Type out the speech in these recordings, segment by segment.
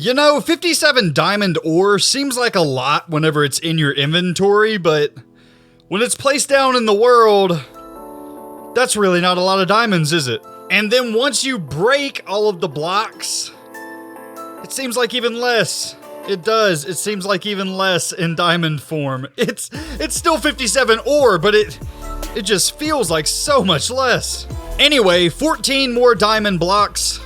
You know, 57 diamond ore seems like a lot whenever it's in your inventory, but when it's placed down in the world, that's really not a lot of diamonds, is it? And then once you break all of the blocks, it seems like even less. It does. It seems like even less in diamond form. It's still 57 ore, but it just feels like so much less. Anyway, 14 more diamond blocks.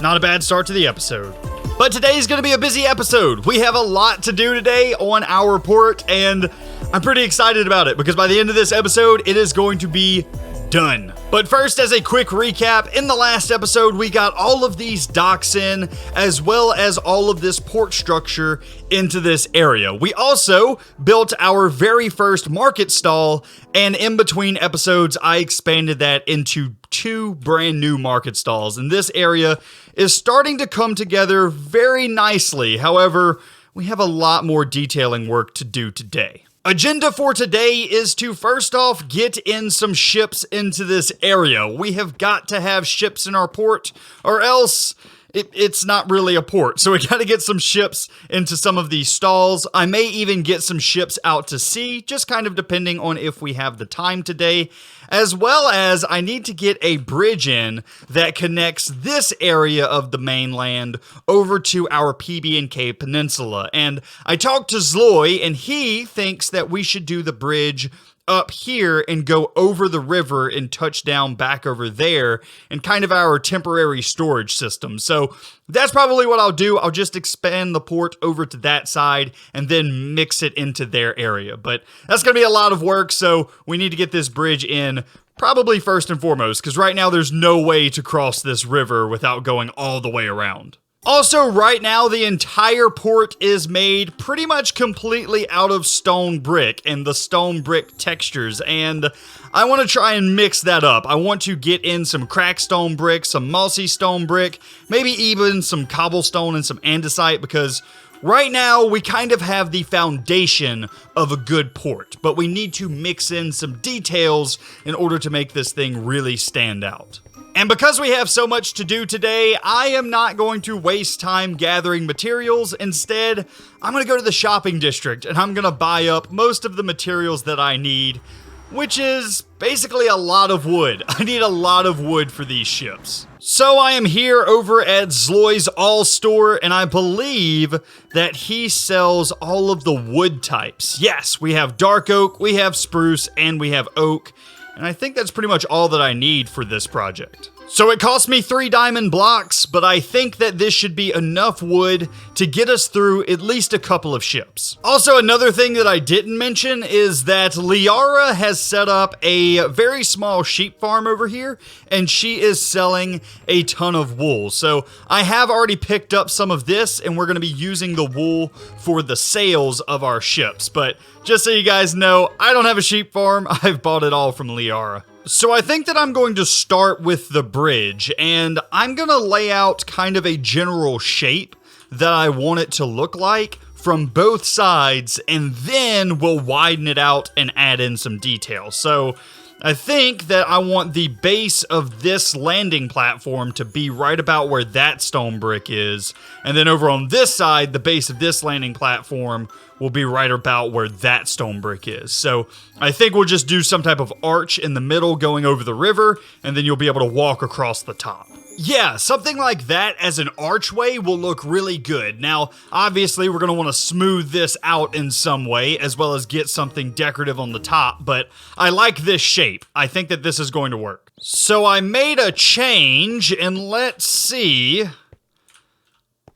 Not a bad start to the episode. But today's gonna be a busy episode. We have a lot to do today on our port, and I'm pretty excited about it because by the end of this episode, it is going to be done. But first, as a quick recap, in the last episode, we got all of these docks in, as well as all of this port structure into this area. We also built our very first market stall, and in between episodes, I expanded that into 2 brand new market stalls, and this area is starting to come together very nicely. However, we have a lot more detailing work to do today. Agenda for today is to first off get in some ships into this area. We have got to have ships in our port or else it's not really a port. So we got to get some ships into some of these stalls. I may even get some ships out to sea, just kind of depending on if we have the time today. As well as I need to get a bridge in that connects this area of the mainland over to our PB&K Peninsula. And I talked to Zloy, and he thinks that we should do the bridge up here and go over the river and touch down back over there in kind of our temporary storage system. So that's probably what I'll do. I'll just expand the port over to that side and then mix it into their area. But that's going to be a lot of work, so we need to get this bridge in probably first and foremost, because right now there's no way to cross this river without going all the way around. Also, right now, the entire port is made pretty much completely out of stone brick and the stone brick textures, and I want to try and mix that up. I want to get in some cracked stone brick, some mossy stone brick, maybe even some cobblestone and some andesite, because right now we kind of have the foundation of a good port, but we need to mix in some details in order to make this thing really stand out. And because we have so much to do today, I am not going to waste time gathering materials. Instead, I'm going to go to the shopping district and I'm going to buy up most of the materials that I need, which is basically a lot of wood. I need a lot of wood for these ships. So I am here over at Zloy's All Store, and I believe that he sells all of the wood types. Yes, we have dark oak, we have spruce, and we have oak. And I think that's pretty much all that I need for this project. So it cost me 3 diamond blocks, but I think that this should be enough wood to get us through at least a couple of ships. Also, another thing that I didn't mention is that Liara has set up a very small sheep farm over here, and she is selling a ton of wool. So I have already picked up some of this, and we're going to be using the wool for the sails of our ships. But just so you guys know, I don't have a sheep farm. I've bought it all from Liara. So I think that I'm going to start with the bridge, and I'm going to lay out kind of a general shape that I want it to look like from both sides, and then we'll widen it out and add in some details. So I think that I want the base of this landing platform to be right about where that stone brick is, and then over on this side, the base of this landing platform will be right about where that stone brick is. So I think we'll just do some type of arch in the middle going over the river, and then you'll be able to walk across the top. Yeah, something like that as an archway will look really good. Now, obviously, we're going to want to smooth this out in some way, as well as get something decorative on the top, but I like this shape. I think that this is going to work. So I made a change, and let's see.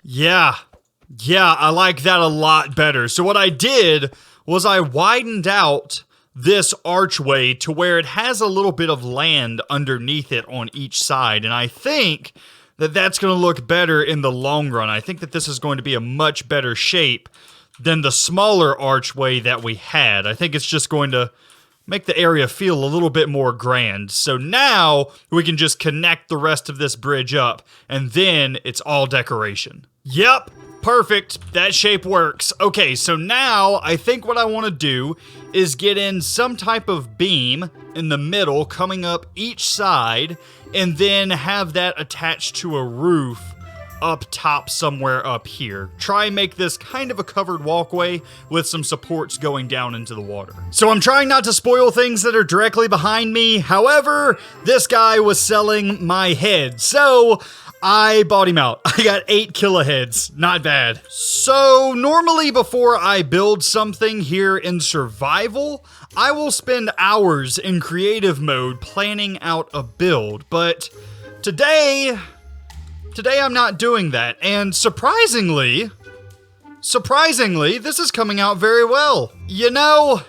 Yeah, I like that a lot better. So what I did was I widened out this archway to where it has a little bit of land underneath it on each side. And I think that that's going to look better in the long run. I think that this is going to be a much better shape than the smaller archway that we had. I think it's just going to make the area feel a little bit more grand. So now we can just connect the rest of this bridge up, and then it's all decoration. Yep. Perfect. That shape works. Okay, so now I think what I want to do is get in some type of beam in the middle coming up each side, and then have that attached to a roof up top somewhere up here. Try and make this kind of a covered walkway with some supports going down into the water. So I'm trying not to spoil things that are directly behind me. However, this guy was selling my head, so I bought him out. I got 8 Killa heads. Not bad. So normally before I build something here in survival, I will spend hours in creative mode planning out a build, but today I'm not doing that, and surprisingly, this is coming out very well. You know,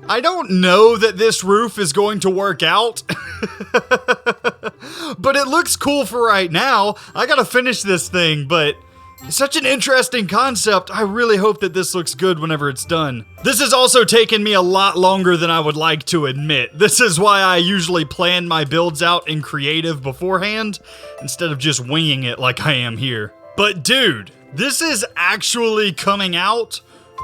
I don't know that this roof is going to work out, but it looks cool for right now. I gotta finish this thing, but it's such an interesting concept. I really hope that this looks good whenever it's done. This has also taken me a lot longer than I would like to admit. This is why I usually plan my builds out in creative beforehand, instead of just winging it like I am here. But dude, this is actually coming out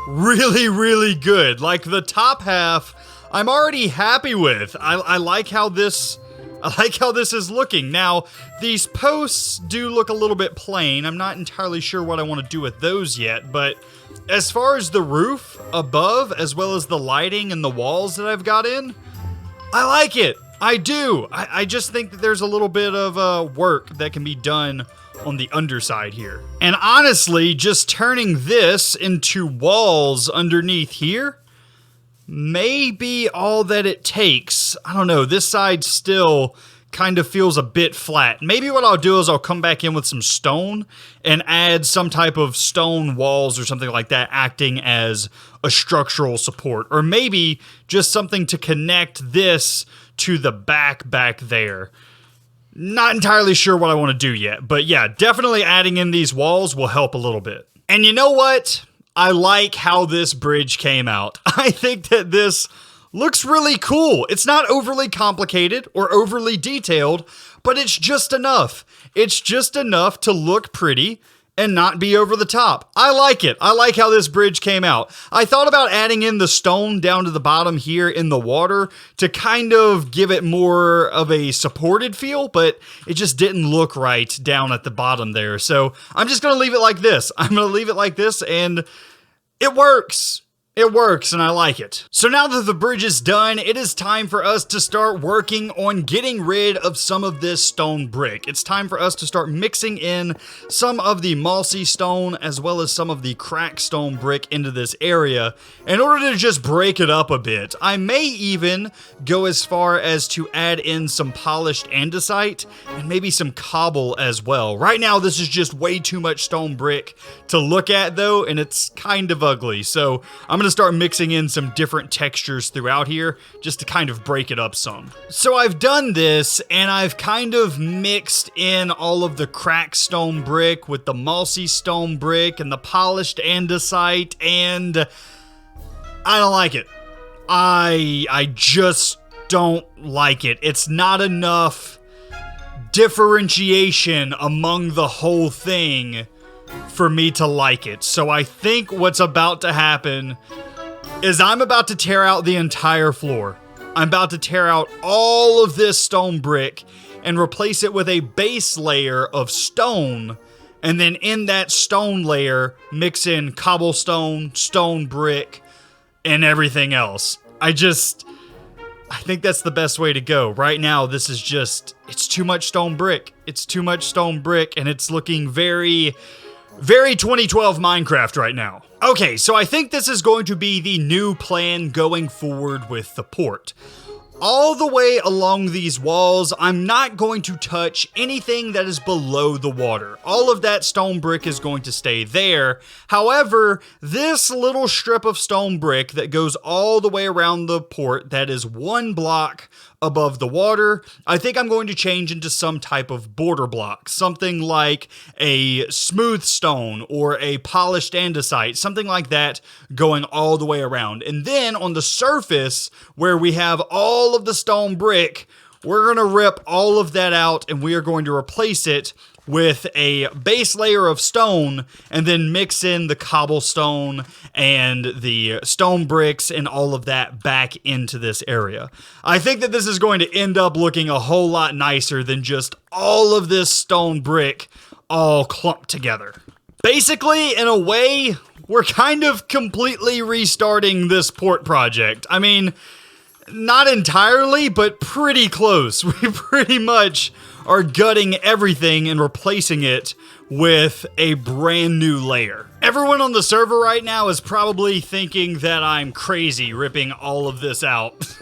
really, really good. Like the top half, I'm already happy with. I like how this is looking. Now, these posts do look a little bit plain. I'm not entirely sure what I want to do with those yet, but as far as the roof above, as well as the lighting and the walls that I've got in, I like it. I do. I just think that there's a little bit of work that can be done on the underside here. And honestly, just turning this into walls underneath here may be all that it takes. I don't know, this side still kind of feels a bit flat. Maybe what I'll do is I'll come back in with some stone and add some type of stone walls or something like that acting as a structural support. Or maybe just something to connect this to the back there. Not entirely sure what I want to do yet, but yeah, definitely adding in these walls will help a little bit. And you know what? I like how this bridge came out. I think that this looks really cool. It's not overly complicated or overly detailed, but it's just enough. It's just enough to look pretty and not be over the top. I like it. I like how this bridge came out. I thought about adding in the stone down to the bottom here in the water to kind of give it more of a supported feel, but it just didn't look right down at the bottom there. So I'm just going to leave it like this. I'm going to leave it like this, and it works. It works, and I like it. So now that the bridge is done, it is time for us to start working on getting rid of some of this stone brick. It's time for us to start mixing in some of the mossy stone as well as some of the cracked stone brick into this area in order to just break it up a bit. I may even go as far as to add in some polished andesite and maybe some cobble as well. Right now, this is just way too much stone brick to look at though, and it's kind of ugly. So I'm going to start mixing in some different textures throughout here just to kind of break it up some. So I've done this and I've kind of mixed in all of the cracked stone brick with the mossy stone brick and the polished andesite, and I don't like it. I just don't like it. It's not enough differentiation among the whole thing for me to like it. So I think what's about to happen is I'm about to tear out the entire floor. I'm about to tear out all of this stone brick and replace it with a base layer of stone, and then in that stone layer mix in cobblestone, stone brick, and everything else. I think that's the best way to go. Right now, this is just, it's too much stone brick. It's too much stone brick, and it's looking very 2012 Minecraft right now. Okay, so I think this is going to be the new plan going forward with the port. All the way along these walls, I'm not going to touch anything that is below the water. All of that stone brick is going to stay there. However, this little strip of stone brick that goes all the way around the port, that is 1 block above the water, I think I'm going to change into some type of border block. Something like a smooth stone or a polished andesite, something like that going all the way around. And then on the surface, where we have all of the stone brick, we're going to rip all of that out and we are going to replace it with a base layer of stone and then mix in the cobblestone and the stone bricks and all of that back into this area. I think that this is going to end up looking a whole lot nicer than just all of this stone brick all clumped together. Basically, in a way, we're kind of completely restarting this port project. I mean, not entirely, but pretty close. We pretty much are gutting everything and replacing it with a brand new layer. Everyone on the server right now is probably thinking that I'm crazy ripping all of this out.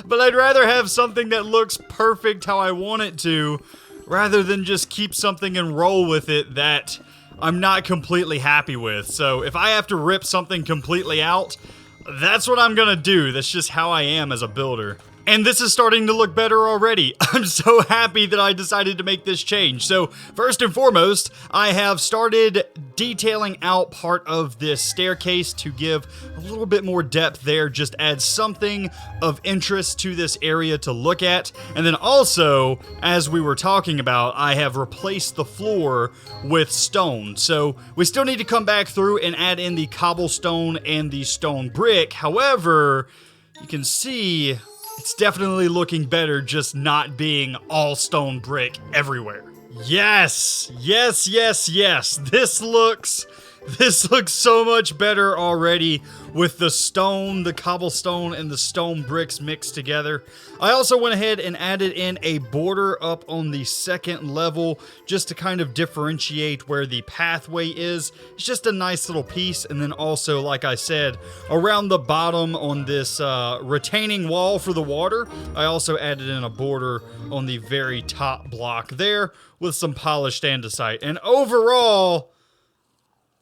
But I'd rather have something that looks perfect how I want it to, rather than just keep something and roll with it that I'm not completely happy with. So if I have to rip something completely out, that's what I'm gonna do. That's just how I am as a builder. And this is starting to look better already. I'm so happy that I decided to make this change. So first and foremost, I have started detailing out part of this staircase to give a little bit more depth there, just add something of interest to this area to look at. And then also, as we were talking about, I have replaced the floor with stone. So we still need to come back through and add in the cobblestone and the stone brick. However, you can see it's definitely looking better just not being all stone brick everywhere. Yes, yes, yes, yes. This looks so much better already with the stone, the cobblestone, and the stone bricks mixed together. I also went ahead and added in a border up on the second level just to kind of differentiate where the pathway is. It's just a nice little piece. And then also, like I said, around the bottom on this retaining wall for the water, I also added in a border on the very top block there with some polished andesite. And overall,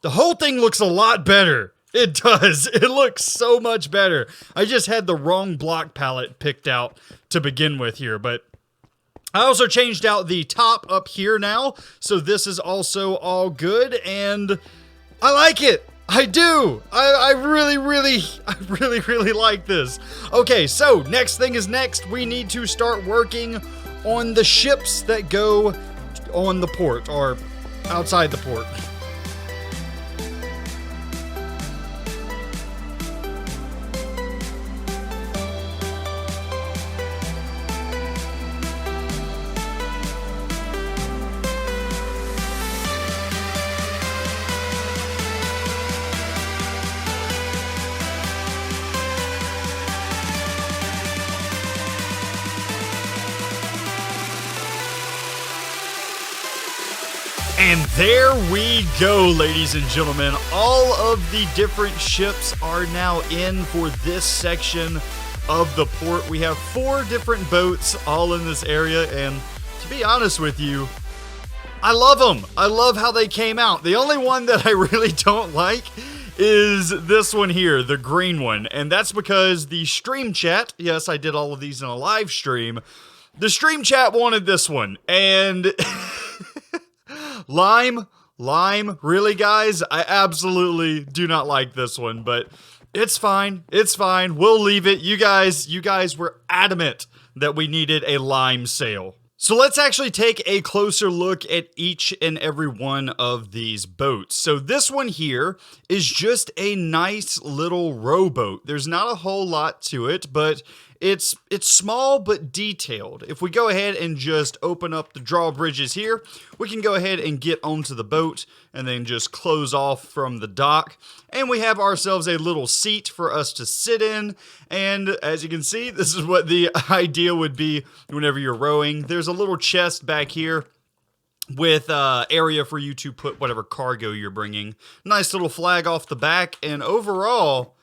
the whole thing looks a lot better. It does. It looks so much better. I just had the wrong block palette picked out to begin with here, but I also changed out the top up here now, so this is also all good, and I like it. I do. I really like this. Okay, so next thing is next. We need to start working on the ships that go on the port, or outside the port. And there we go, ladies and gentlemen. All of the different ships are now in for this section of the port. We have 4 different boats all in this area, and to be honest with you, I love them. I love how they came out. The only one that I really don't like is this one here, the green one, and that's because the stream chat, yes, I did all of these in a live stream, the stream chat wanted this one, and Lime, really guys? I absolutely do not like this one, but it's fine, we'll leave it. You guys were adamant that we needed a lime sail. So let's actually take a closer look at each and every one of these boats. So this one here is just a nice little rowboat. There's not a whole lot to it, but it's small but detailed. If we go ahead and just open up the drawbridges here, we can go ahead and get onto the boat and then just close off from the dock. And we have ourselves a little seat for us to sit in. And as you can see, this is what the idea would be whenever you're rowing. There's a little chest back here with area for you to put whatever cargo you're bringing. Nice little flag off the back, and overall,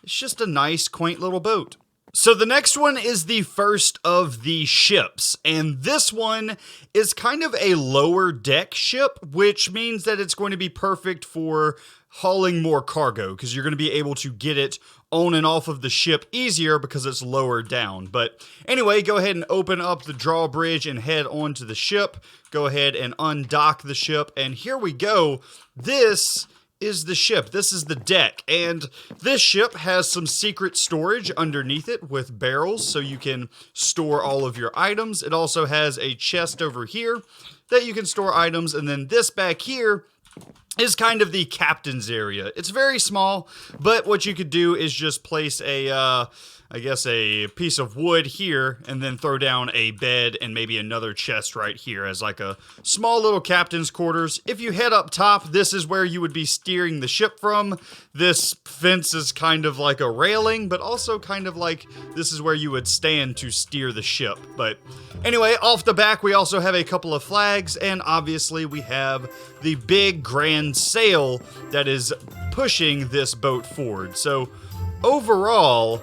it's just a nice, quaint little boat. So the next one is the first of the ships, and this one is kind of a lower deck ship, which means that it's going to be perfect for hauling more cargo, because you're going to be able to get it on and off of the ship easier because it's lower down. But anyway, go ahead and open up the drawbridge and head onto the ship. Go ahead and undock the ship, and here we go. This is the ship. This is the deck, and this ship has some secret storage underneath it with barrels so you can store all of your items. It also has a chest over here that you can store items, and then this back here is kind of the captain's area. It's very small, but what you could do is just place a I guess, a piece of wood here, and then throw down a bed and maybe another chest right here as like a small little captain's quarters. If you head up top, this is where you would be steering the ship from. This fence is kind of like a railing, but also kind of like this is where you would stand to steer the ship. But anyway, off the back, we also have a couple of flags, and obviously we have the big grand sail that is pushing this boat forward. So overall,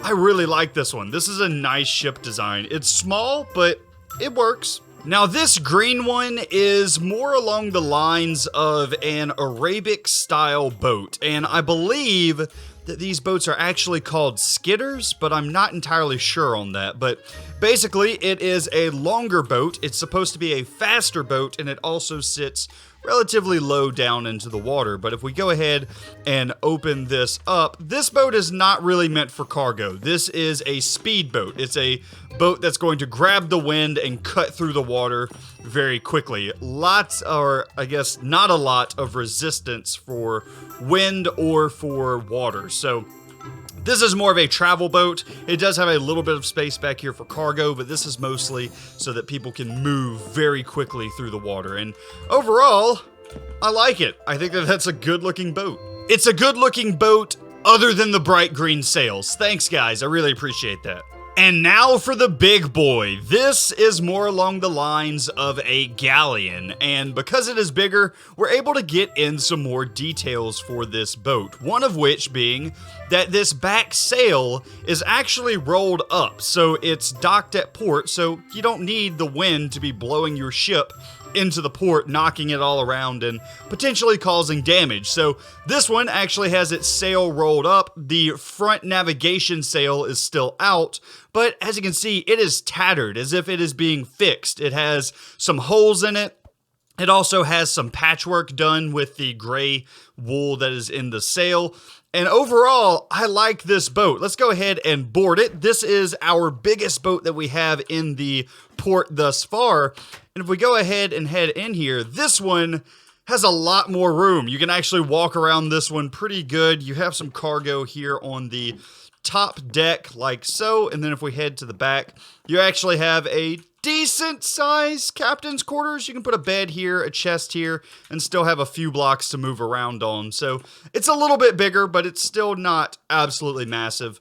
I really like this one. This is a nice ship design. It's small, but it works. Now this green one is more along the lines of an Arabic style boat, and I believe that these boats are actually called skidders, but I'm not entirely sure on that. But basically, it is a longer boat. It's supposed to be a faster boat, and it also sits relatively low down into the water. But if we go ahead and open this up, this boat is not really meant for cargo. This is a speed boat. It's a boat that's going to grab the wind and cut through the water very quickly. Lots, or I guess not a lot, of resistance for wind or for water. So this is more of a travel boat. It does have a little bit of space back here for cargo, but this is mostly so that people can move very quickly through the water. And overall, I like it. I think that that's a good looking boat. It's a good looking boat other than the bright green sails. Thanks guys, I really appreciate that. And now for the big boy. This is more along the lines of a galleon, and because it is bigger, we're able to get in some more details for this boat. One of which being that this back sail is actually rolled up, so it's docked at port, so you don't need the wind to be blowing your ship into the port, knocking it all around and potentially causing damage. So this one actually has its sail rolled up. The front navigation sail is still out, but as you can see, it is tattered as if it is being fixed. It has some holes in it. It also has some patchwork done with the gray wool that is in the sail. And overall, I like this boat. Let's go ahead and board it. This is our biggest boat that we have in the port thus far. And if we go ahead and head in here, this one has a lot more room. You can actually walk around this one pretty good. You have some cargo here on the top deck like so. And then if we head to the back, you actually have a decent size captain's quarters. You can put a bed here, a chest here, and still have a few blocks to move around on. So it's a little bit bigger, but it's still not absolutely massive.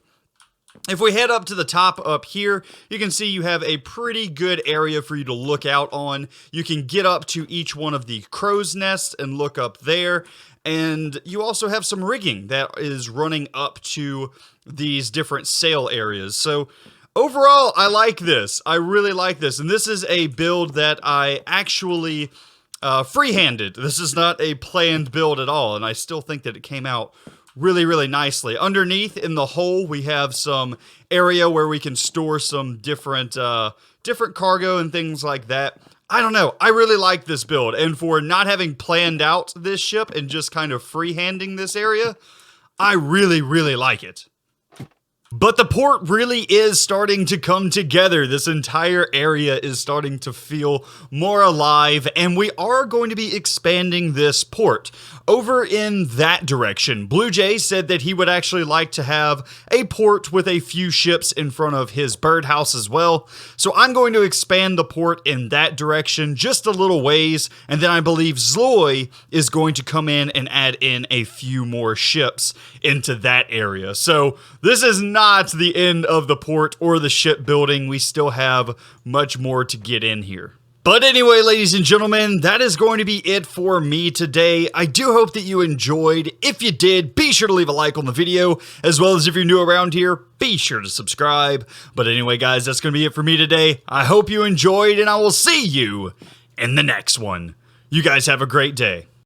If we head up to the top up here, you can see you have a pretty good area for you to look out on. You can get up to each one of the crow's nests and look up there. And you also have some rigging that is running up to these different sail areas. So overall, I like this. I really like this. And this is a build that I actually freehanded. This is not a planned build at all. And I still think that it came out really, really nicely. Underneath in the hull, we have some area where we can store some different cargo and things like that. I don't know. I really like this build. And for not having planned out this ship and just kind of freehanding this area, I really, really like it. But the port really is starting to come together. This entire area is starting to feel more alive, and we are going to be expanding this port. Over in that direction, Blue Jay said that he would actually like to have a port with a few ships in front of his birdhouse as well. So I'm going to expand the port in that direction just a little ways, and then I believe Zloy is going to come in and add in a few more ships into that area. So this is not the end of the port or the shipbuilding. We still have much more to get in here. But anyway, ladies and gentlemen, that is going to be it for me today. I do hope that you enjoyed. If you did, be sure to leave a like on the video, as well as if you're new around here, be sure to subscribe. But anyway, guys, that's going to be it for me today. I hope you enjoyed, and I will see you in the next one. You guys have a great day.